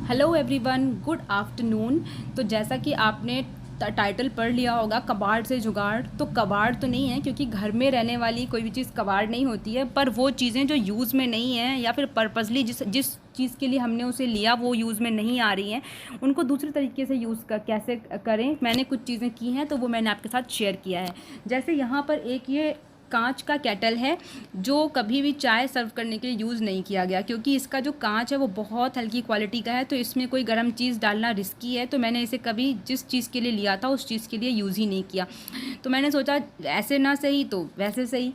Hello everyone, good afternoon. तो जैसा कि आपने टाइटल पढ़ लिया होगा, कबाड़ से जुगाड़। तो कबाड़ तो नहीं है, क्योंकि घर में रहने वाली कोई भी चीज़ कबाड़ नहीं होती है, पर वो चीज़ें जो यूज़ में नहीं हैं या फिर पर्पसली जिस जिस चीज़ के लिए हमने उसे लिया वो यूज़ में नहीं आ रही हैं, उनको दूसरे तरीके से यूज़ कैसे करें। मैंने कुछ चीज़ें की हैं तो वो मैंने आपके साथ शेयर किया है। जैसे यहाँ पर एक ये कांच का केटल है जो कभी भी चाय सर्व करने के लिए यूज़ नहीं किया गया, क्योंकि इसका जो कांच है वो बहुत हल्की क्वालिटी का है, तो इसमें कोई गर्म चीज़ डालना रिस्की है। तो मैंने इसे कभी जिस चीज़ के लिए लिया था उस चीज़ के लिए यूज़ ही नहीं किया। तो मैंने सोचा ऐसे ना सही तो वैसे सही।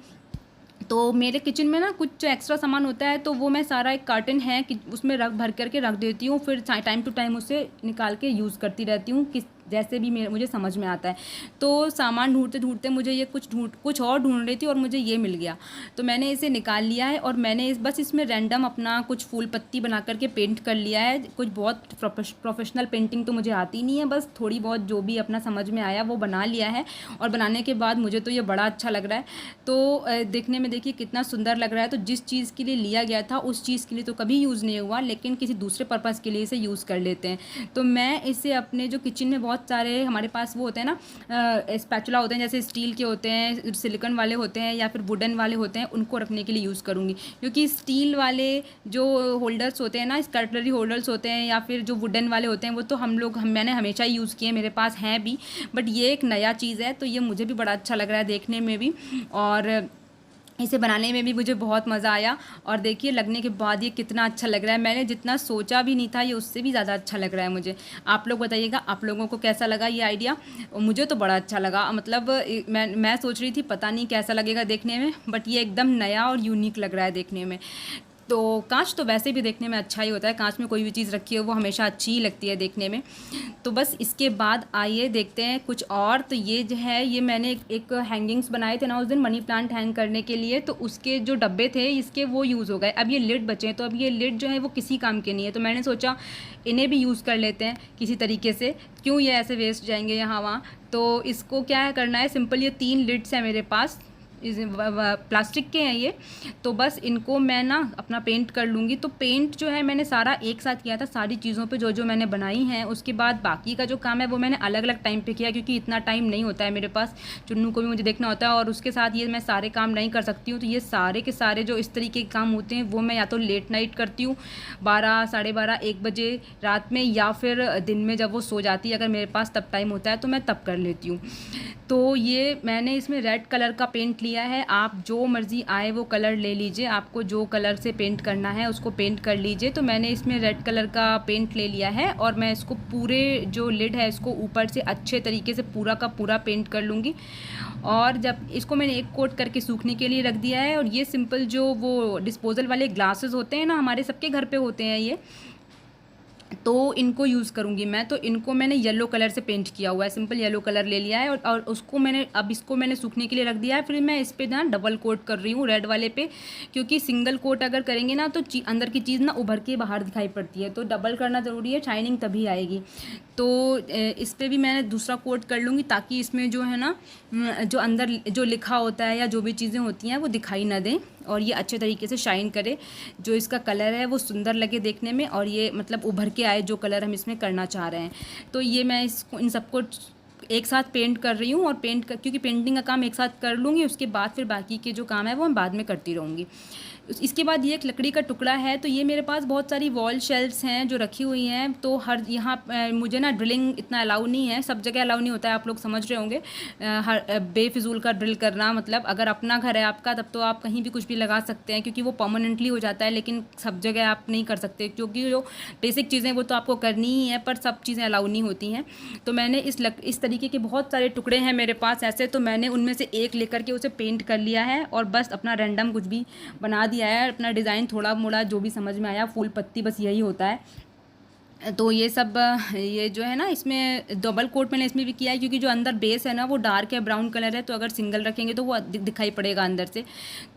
तो मेरे किचन में ना कुछ जो एक्स्ट्रा सामान होता है तो वो मैं सारा एक कार्टन है कि उसमें रख भर करके रख देती हूँ, फिर टाइम टू टाइम उसे निकाल के यूज़ करती रहती हूँ किस जैसे भी मुझे समझ में आता है। तो सामान ढूंढते ढूंढते मुझे ये कुछ और ढूंढ रही थी और मुझे ये मिल गया। तो मैंने इसे निकाल लिया है और मैंने बस इसमें रैंडम अपना कुछ फूल पत्ती बना करके पेंट कर लिया है। कुछ बहुत प्रोफेशनल पेंटिंग तो मुझे आती नहीं है, बस थोड़ी बहुत जो भी अपना समझ में आया वो बना लिया है। और बनाने के बाद मुझे तो ये बड़ा अच्छा लग रहा है। तो देखने में देखिए कितना सुंदर लग रहा है। तो जिस चीज़ के लिए लिया गया था उस चीज़ के लिए तो कभी यूज़ नहीं हुआ, लेकिन किसी दूसरे पर्पज़ के लिए इसे यूज़ कर लेते हैं। तो मैं इसे अपने जो किचन में बहुत सारे हमारे पास वो होते हैं ना, स्पैचुला होते हैं, जैसे स्टील के होते हैं, सिलिकॉन वाले होते हैं या फिर वुडन वाले होते हैं, उनको रखने के लिए यूज़ करूँगी। क्योंकि स्टील वाले जो होल्डर्स होते हैं ना, कटलरी होल्डर्स होते हैं या फिर जो वुडन वाले होते हैं, वो तो मैंने हमेशा ही यूज़ किए, मेरे पास हैं भी। बट ये एक नया चीज़ है तो ये मुझे भी बड़ा अच्छा लग रहा है देखने में भी, और इसे बनाने में भी मुझे बहुत मज़ा आया। और देखिए लगने के बाद ये कितना अच्छा लग रहा है। मैंने जितना सोचा भी नहीं था ये उससे भी ज़्यादा अच्छा लग रहा है मुझे। आप लोग बताइएगा आप लोगों को कैसा लगा ये आइडिया। मुझे तो बड़ा अच्छा लगा, मतलब मैं सोच रही थी पता नहीं कैसा लगेगा देखने में, बट ये एकदम नया और यूनिक लग रहा है देखने में। तो कांच तो वैसे भी देखने में अच्छा ही होता है, कांच में कोई भी चीज़ रखी हो वो हमेशा अच्छी ही लगती है देखने में। तो बस इसके बाद आइए देखते हैं कुछ और। तो ये जो है ये मैंने एक हैंगिंग्स बनाए थे ना उस दिन मनी प्लांट हैंग करने के लिए, तो उसके जो डब्बे थे इसके वो यूज़ हो गए। अब ये लिड बचे हैं, तो अब ये लिड जो है वो किसी काम के नहीं है, तो मैंने सोचा इन्हें भी यूज़ कर लेते हैं किसी तरीके से, क्यों ये ऐसे वेस्ट जाएंगे यहाँ वहाँ। तो इसको क्या है करना है, सिंपल ये 3 लिड्स हैं मेरे पास, प्लास्टिक के हैं ये। तो बस इनको मैं ना अपना पेंट कर लूँगी। तो पेंट जो है मैंने सारा एक साथ किया था सारी चीज़ों पे जो जो मैंने बनाई हैं। उसके बाद बाकी का जो काम है वो मैंने अलग अलग टाइम पे किया, क्योंकि इतना टाइम नहीं होता है मेरे पास, चुन्नू को भी मुझे देखना होता है और उसके साथ ये मैं सारे काम नहीं कर सकती हूँ। तो ये सारे के सारे जो इस तरीके के काम होते हैं वो मैं या तो लेट नाइट करती हूँ, 12, साढ़े 12, 1 बजे रात में, या फिर दिन में जब वो सो जाती है अगर मेरे पास तब टाइम होता है तो मैं तब कर लेती हूँ। तो ये मैंने इसमें रेड कलर का पेंट लिया है। आप जो मर्ज़ी आए वो कलर ले लीजिए, आपको जो कलर से पेंट करना है उसको पेंट कर लीजिए। तो मैंने इसमें रेड कलर का पेंट ले लिया है और मैं इसको पूरे जो लिड है इसको ऊपर से अच्छे तरीके से पूरा का पूरा पेंट कर लूँगी। और जब इसको मैंने एक कोट करके सूखने के लिए रख दिया है। और ये सिंपल जो वो डिस्पोजल वाले ग्लासेस होते हैं ना, हमारे सबके घर पे होते हैं ये, तो इनको यूज़ करूँगी मैं। तो इनको मैंने येलो कलर से पेंट किया हुआ है, सिंपल येलो कलर ले लिया है और उसको मैंने अब इसको मैंने सूखने के लिए रख दिया है। फिर मैं इस पे ना डबल कोट कर रही हूँ रेड वाले पे, क्योंकि सिंगल कोट अगर करेंगे ना तो अंदर की चीज़ ना उभर के बाहर दिखाई पड़ती है, तो डबल करना ज़रूरी है, शाइनिंग तभी आएगी। तो इस पर भी मैंने दूसरा कोट कर लूँगी, ताकि इसमें जो है ना जो अंदर जो लिखा होता है या जो भी चीज़ें होती हैं वो दिखाई ना दें और ये अच्छे तरीके से शाइन करे, जो इसका कलर है वो सुंदर लगे देखने में और ये मतलब उभर के आए जो कलर हम इसमें करना चाह रहे हैं। तो ये मैं इसको इन सबको एक साथ पेंट कर रही हूँ और क्योंकि पेंटिंग का काम एक साथ कर लूँगी, उसके बाद फिर बाकी के जो काम है वो मैं बाद में करती रहूँगी। इसके बाद ये एक लकड़ी का टुकड़ा है। तो ये मेरे पास बहुत सारी वॉल शेल्फ्स हैं जो रखी हुई हैं। तो हर यहाँ मुझे ना ड्रिलिंग इतना अलाउ नहीं है, सब जगह अलाउ नहीं होता है, आप लोग समझ रहे होंगे। हर बेफिजूल का ड्रिल करना, मतलब अगर अपना घर है आपका तब तो आप कहीं भी कुछ भी लगा सकते हैं क्योंकि वो परमानेंटली हो जाता है, लेकिन सब जगह आप नहीं कर सकते क्योंकि जो बेसिक चीज़ें वो तो आपको करनी ही है, पर सब चीज़ें अलाउ नहीं होती हैं। तो मैंने इस तरीके के बहुत सारे टुकड़े हैं मेरे पास ऐसे, तो मैंने उनमें से एक लेकर के उसे पेंट कर लिया है और बस अपना रैंडम कुछ भी बना दिया है, अपना डिज़ाइन थोड़ा मोड़ा जो भी समझ में आया, फूल पत्ती, बस यही होता है। तो ये सब ये जो है ना इसमें डबल कोट मैंने इसमें भी किया है, क्योंकि जो अंदर बेस है ना वो डार्क है, ब्राउन कलर है, तो अगर सिंगल रखेंगे तो वो दिखाई पड़ेगा अंदर से।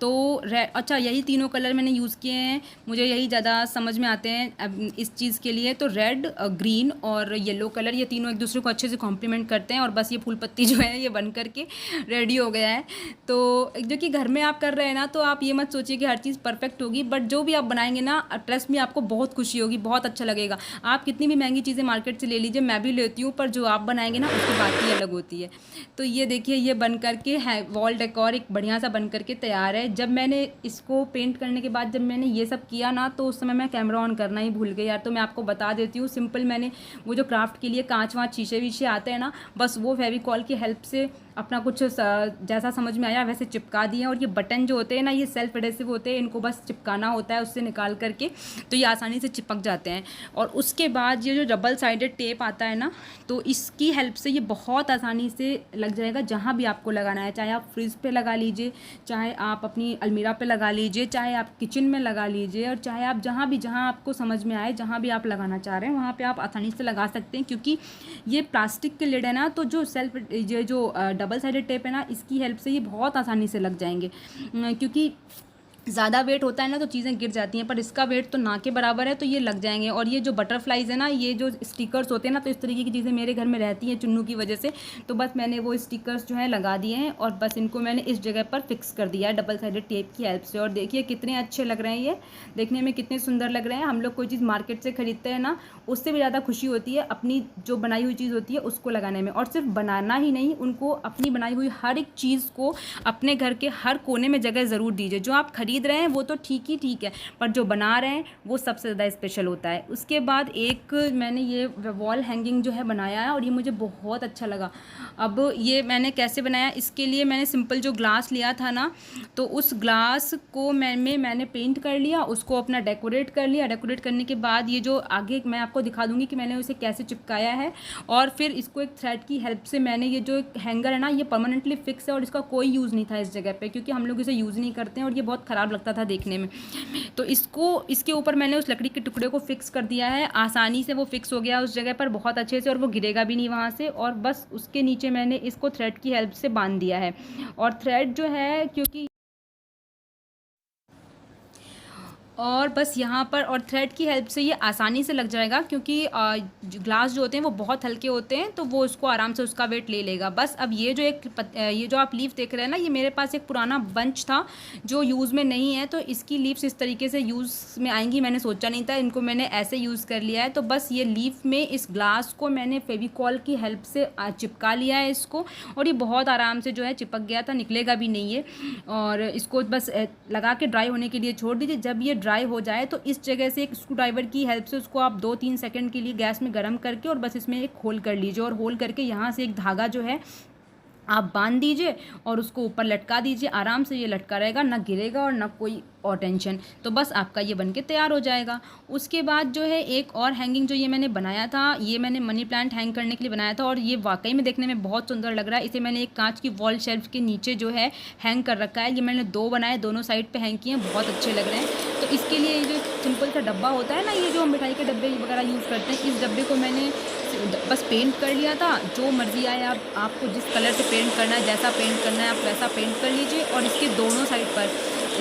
तो अच्छा यही तीनों कलर मैंने यूज़ किए हैं, मुझे यही ज़्यादा समझ में आते हैं अब इस चीज़ के लिए। तो रेड, ग्रीन और येलो कलर, ये तीनों एक दूसरे को अच्छे से कॉम्प्लीमेंट करते हैं और बस ये फूल पत्ती जो है ये बन करके रेडी हो गया है। तो जो कि घर में आप कर रहे हैं ना, तो आप ये मत सोचिए कि हर चीज़ परफेक्ट होगी, बट जो भी आप बनाएंगे ना ट्रस्ट में आपको बहुत खुशी होगी, बहुत अच्छा लगेगा। आप कितनी भी महंगी चीज़ें मार्केट से ले लीजिए, मैं भी लेती हूँ, पर जो आप बनाएंगे ना उसकी बात ही अलग होती है। तो ये देखिए, ये बन करके है वॉल डेकोर एक बढ़िया सा बन करके तैयार है। जब मैंने इसको पेंट करने के बाद जब मैंने ये सब किया ना, तो उस समय मैं कैमरा ऑन करना ही भूल गई यार। तो मैं आपको बता देती हूँ, सिंपल मैंने वो जो क्राफ्ट के लिए कांच वाँच शीशे वीशे आते हैं ना, बस वो फेविकॉल की हेल्प से अपना कुछ जैसा समझ में आया वैसे चिपका दिए। और ये बटन जो होते हैं ना, ये सेल्फ एडेसिव होते हैं, इनको बस चिपकाना होता है उससे निकाल करके, तो ये आसानी से चिपक जाते हैं। और उसके बाद ये जो डबल साइडेड टेप आता है ना, तो इसकी हेल्प से ये बहुत आसानी से लग जाएगा जहाँ भी आपको लगाना है। चाहे आप फ्रिज पे लगा लीजिए, चाहे आप अपनी अलमीरा पे लगा लीजिए, चाहे आप किचन में लगा लीजिए, और चाहे आप जहाँ आपको समझ में आए, जहाँ भी आप लगाना चाह रहे हैं वहाँ पे आप आसानी से लगा सकते हैं। क्योंकि ये प्लास्टिक के लिड है ना, तो जो ये जो डबल साइडेड टेप है ना, इसकी हेल्प से ये बहुत आसानी से लग जाएंगे। क्योंकि ज़्यादा वेट होता है ना तो चीज़ें गिर जाती हैं, पर इसका वेट तो ना के बराबर है, तो ये लग जाएंगे। और ये जो बटरफ्लाइज है ना, ये जो स्टिकर्स होते हैं ना, तो इस तरीके की चीज़ें मेरे घर में रहती हैं चुन्नू की वजह से, तो बस मैंने वो स्टिकर्स जो है लगा दिए हैं और बस इनको मैंने इस जगह पर फिक्स कर दिया है डबल साइडेड टेप की हेल्प से। और देखिए कितने अच्छे लग रहे हैं, ये देखने में कितने सुंदर लग रहे हैं। हम लोग कोई चीज़ मार्केट से खरीदते हैं ना, उससे भी ज़्यादा खुशी होती है अपनी जो बनाई हुई चीज़ होती है उसको लगाने में। और सिर्फ बनाना ही नहीं, उनको अपनी बनाई हुई हर एक चीज़ को अपने घर के हर कोने में जगह ज़रूर दीजिए। जो आप खरीद रहे हैं वो तो ठीक है, पर जो बना रहे हैं वो सबसे ज़्यादा स्पेशल होता है। उसके बाद एक मैंने ये वॉल हैंगिंग जो है बनाया है और ये मुझे बहुत अच्छा लगा। अब ये मैंने कैसे बनाया, इसके लिए मैंने सिंपल जो ग्लास लिया था ना, तो उस ग्लास को मैंने पेंट कर लिया, उसको अपना डेकोरेट कर लिया। डेकोरेट करने के बाद ये जो आगे मैं आपको दिखा दूँगी कि मैंने उसे कैसे चिपकाया है। और फिर इसको एक थ्रेड की हेल्प से मैंने ये जो हैंगर है ना, ये परमानेंटली फिक्स है और इसका कोई यूज़ नहीं था इस जगह पे, क्योंकि हम लोग इसे यूज़ नहीं करते हैं और ये बहुत ख़राब लगता था देखने में। तो इसके ऊपर मैंने उस लकड़ी के टुकड़े को फिक्स कर दिया है। आसानी से वो फिक्स हो गया उस जगह पर बहुत अच्छे से, और वो गिरेगा भी नहीं वहाँ से। और बस उसके नीचे मैंने इसको थ्रेड की हेल्प से बांध दिया है। और थ्रेड जो है, क्योंकि और बस यहाँ पर और थ्रेड की हेल्प से ये आसानी से लग जाएगा, क्योंकि ग्लास जो होते हैं वो बहुत हल्के होते हैं, तो वो उसको आराम से उसका वेट ले लेगा। बस अब ये जो ये जो आप लीफ देख रहे हैं ना, ये मेरे पास एक पुराना बंच था जो यूज़ में नहीं है, तो इसकी लीव्स इस तरीके से यूज़ में आएंगी, मैंने सोचा नहीं था। इनको मैंने ऐसे यूज़ कर लिया है। तो बस ये लीफ में इस ग्लास को मैंने फेविकॉल की हेल्प से चिपका लिया है इसको, और ये बहुत आराम से जो है चिपक गया था, निकलेगा भी नहीं है। और इसको बस लगा के ड्राई होने के लिए छोड़ दीजिए। जब ये ड्राई हो जाए तो इस जगह से एक स्क्रू ड्राइवर की हेल्प से उसको आप 2-3 सेकंड के लिए गैस में गर्म करके और बस इसमें एक होल कर लीजिए। और होल करके यहाँ से एक धागा जो है आप बांध दीजिए और उसको ऊपर लटका दीजिए। आराम से ये लटका रहेगा, ना गिरेगा और ना कोई और टेंशन। तो बस आपका ये बनके तैयार हो जाएगा। उसके बाद जो है एक और हैंगिंग जो ये मैंने बनाया था, ये मैंने मनी प्लांट हैंग करने के लिए बनाया था, और ये वाकई में देखने में बहुत सुंदर लग रहा है। इसे मैंने एक कांच की वॉल शेल्फ के नीचे जो है हैंग कर रखा है। ये मैंने 2 बनाए, दोनों साइड पर हैंग किए हैं, बहुत अच्छे लग रहे हैं। तो इसके लिए ये जो सिंपल सा डब्बा होता है ना, ये जो हम मिठाई के डब्बे वगैरह यूज़ करते हैं, इस डब्बे को मैंने बस पेंट कर लिया था। जो मर्जी आए, आपको जिस कलर से पेंट करना है, जैसा पेंट करना है आप वैसा पेंट कर लीजिए। और इसके दोनों साइड पर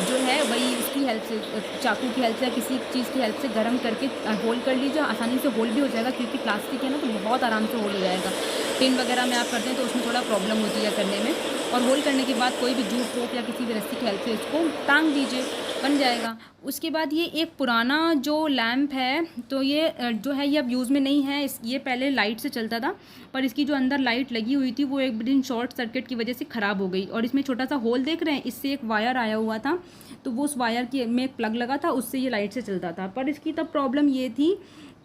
जो है वही उसकी हेल्प से, चाकू की हेल्प से, किसी चीज़ की हेल्प से गर्म करके होल कर लीजिए। आसानी से होल भी हो जाएगा, क्योंकि प्लास्टिक है ना, तो बहुत आराम से होल हो जाएगा। पेन वगैरह में आप करते हैं तो उसमें थोड़ा प्रॉब्लम होती है करने में। और होल करने के बाद कोई भी जूट रोप या किसी भी रस्सी की हेल्प से इसको टांग दीजिए, बन जाएगा। उसके बाद ये एक पुराना जो लैंप है, तो ये जो है ये अब यूज़ में नहीं है। ये पहले लाइट से चलता था, पर इसकी जो अंदर लाइट लगी हुई थी वो एक दिन शॉर्ट सर्किट की वजह से ख़राब हो गई। और इसमें छोटा सा होल देख रहे हैं, इससे एक वायर आया हुआ था, तो वो उस वायर की में एक प्लग लगा था, उससे ये लाइट से चलता था। पर इसकी तब प्रॉब्लम ये थी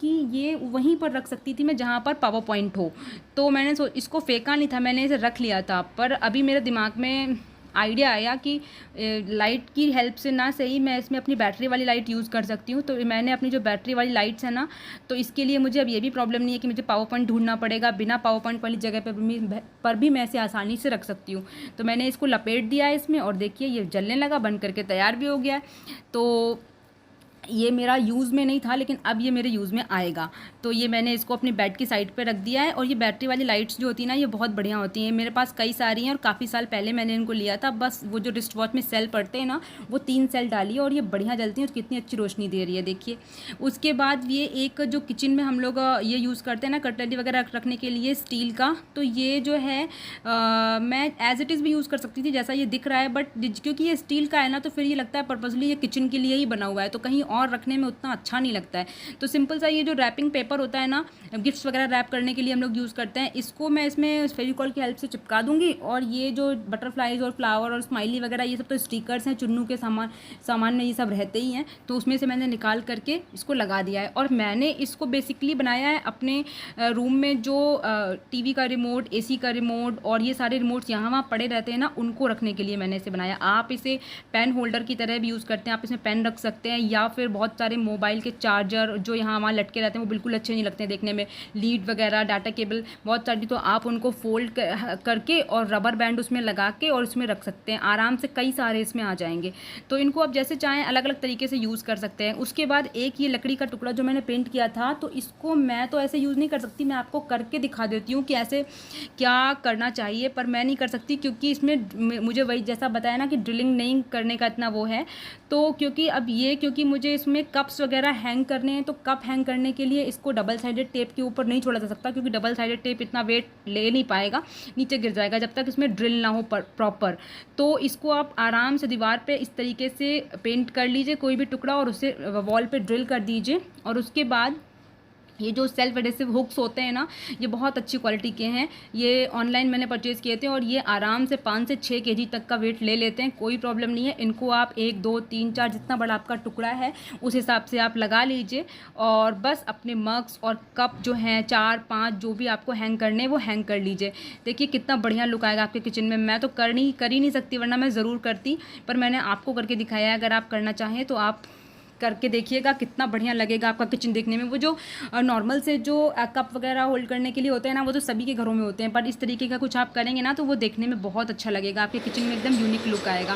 कि ये वहीं पर रख सकती थी मैं जहाँ पर पावर पॉइंट हो, तो मैंने इसको फेंका नहीं था, मैंने इसे रख लिया था। पर अभी मेरे दिमाग में आइडिया आया कि लाइट की हेल्प से ना सही, मैं इसमें अपनी बैटरी वाली लाइट यूज़ कर सकती हूँ। तो मैंने अपनी जो बैटरी वाली लाइट्स है ना, तो इसके लिए मुझे अब ये भी प्रॉब्लम नहीं है कि मुझे पावर पॉइंट ढूंढना पड़ेगा। बिना पावर पॉइंट वाली जगह पर भी मैं इसे आसानी से रख सकती हूँ। तो मैंने इसको लपेट दिया है इसमें, और देखिए ये जलने लगा, बन करके तैयार भी हो गया। तो ये मेरा यूज़ में नहीं था, लेकिन अब ये मेरे यूज़ में आएगा। तो ये मैंने इसको अपनी बेड की साइड पे रख दिया है। और ये बैटरी वाली लाइट्स जो होती हैं ना, ये बहुत बढ़िया होती हैं। मेरे पास कई सारी हैं और काफ़ी साल पहले मैंने इनको लिया था। बस वो जो रिस्ट वॉच में सेल पड़ते हैं ना, वो 3 सेल डाली है और ये बढ़िया जलती हैं और कितनी अच्छी रोशनी दे रही है, देखिए। उसके बाद ये एक जो किचन में हम लोग ये यूज़ करते हैं ना, कटलरी वगैरह रखने के लिए स्टील का, तो ये जो है मैं एज़ इट इज़ भी यूज़ कर सकती थी जैसा ये दिख रहा है, बट क्योंकि ये स्टील का है ना, तो फिर ये लगता है पर्पसली ये किचन के लिए ही बना हुआ है, तो कहीं और रखने में उतना अच्छा नहीं लगता है। तो सिंपल सा ये जो रैपिंग पेपर होता है ना, गिफ्ट्स वगैरह रैप करने के लिए हम लोग यूज़ करते हैं, इसको मैं इसमें फेविकॉल की हेल्प से चिपका दूँगी। और ये जो बटरफ्लाइज और फ्लावर और स्माइली वगैरह ये सब तो स्टिकर्स हैं, चुन्नू के सामान में ये सब रहते ही हैं, तो उसमें से मैंने निकाल करके इसको लगा दिया है। और मैंने इसको बेसिकली बनाया है अपने रूम में जो टीवी का रिमोट, एसी का रिमोट और ये सारे रिमोट्स यहाँ वहाँ पड़े रहते हैं ना, उनको रखने के लिए मैंने इसे बनाया। आप इसे पेन होल्डर की तरह भी यूज़ करते हैं, आप इसमें पेन रख सकते हैं, या फिर बहुत सारे मोबाइल के चार्जर जो यहाँ वहाँ लटके रहते हैं वो बिल्कुल अच्छे नहीं लगते हैं देखने में, लीड वगैरह, डाटा केबल बहुत सारी, तो आप उनको फोल्ड करके और रबर बैंड उसमें लगा के और उसमें रख सकते हैं आराम से, कई सारे इसमें आ जाएंगे। तो इनको आप जैसे चाहें अलग अलग तरीके से यूज़ कर सकते हैं। उसके बाद एक ये लकड़ी का टुकड़ा जो मैंने पेंट किया था, तो इसको मैं तो ऐसे यूज़ नहीं कर सकती, मैं आपको करके दिखा देती हूँ कि ऐसे क्या करना चाहिए, पर मैं नहीं कर सकती क्योंकि इसमें मुझे वही जैसा बताया ना कि ड्रिलिंग नहीं करने का इतना वो है। तो क्योंकि मुझे इसमें कप्स वगैरह हैंग करने हैं, तो कप हैंग करने के लिए इसको डबल साइडेड टेप के ऊपर नहीं छोड़ा जा सकता, क्योंकि डबल साइडेड टेप इतना वेट ले नहीं पाएगा, नीचे गिर जाएगा जब तक इसमें ड्रिल ना हो प्रॉपर। तो इसको आप आराम से दीवार पे इस तरीके से पेंट कर लीजिए कोई भी टुकड़ा और उसे वॉल पे ड्रिल कर दीजिए। और उसके बाद ये जो सेल्फ एडेसिव हुक्स होते हैं ना, ये बहुत अच्छी क्वालिटी के हैं, ये ऑनलाइन मैंने परचेज़ किए थे और ये आराम से 5 से 6 केजी तक का वेट ले लेते हैं, कोई प्रॉब्लम नहीं है। इनको आप 1 2 3 4 जितना बड़ा आपका टुकड़ा है उस हिसाब से आप लगा लीजिए और बस अपने मग्स और कप जो हैं 4 5 जो भी आपको हैंग करने वो हैंग कर लीजिए। देखिए कितना बढ़िया लुक आएगा आपके किचन में। मैं तो कर ही नहीं सकती, वरना मैं ज़रूर करती, पर मैंने आपको करके दिखाया है। अगर आप करना चाहें तो आप करके देखिएगा, कितना बढ़िया लगेगा आपका किचन देखने में। वो जो नॉर्मल से जो कप वगैरह होल्ड करने के लिए होते हैं ना, वो तो सभी के घरों में होते हैं, पर इस तरीके का कुछ आप करेंगे ना तो वो देखने में बहुत अच्छा लगेगा, आपके किचन में एकदम यूनिक लुक आएगा।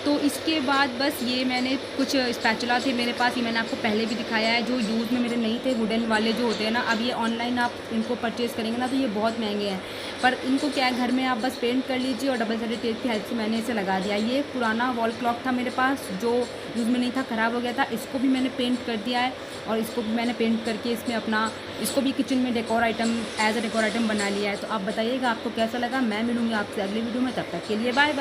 तो इसके बाद बस ये मैंने कुछ स्पैचुला थे मेरे पास, ये मैंने आपको पहले भी दिखाया है, जो यूज़ में मेरे नहीं थे, वुडन वाले जो होते हैं ना। अब ये ऑनलाइन आप इनको परचेज़ करेंगे ना तो ये बहुत महंगे हैं, पर इनको क्या है, घर में आप बस पेंट कर लीजिए और डबल साइडेड टेप की हेल्प से मैंने इसे लगा दिया। ये पुराना वॉल क्लॉक था मेरे पास जो यूज़ में नहीं था, ख़राब हो गया था, इसको भी मैंने पेंट कर दिया है और इसको भी मैंने पेंट करके इसमें इसको भी किचन में decor item as a decor item बना लिया है। तो आप बताइएगा आपको कैसा लगा। मैं मिलूँगी आपसे अगले वीडियो में, तब तक के लिए बाय बाय।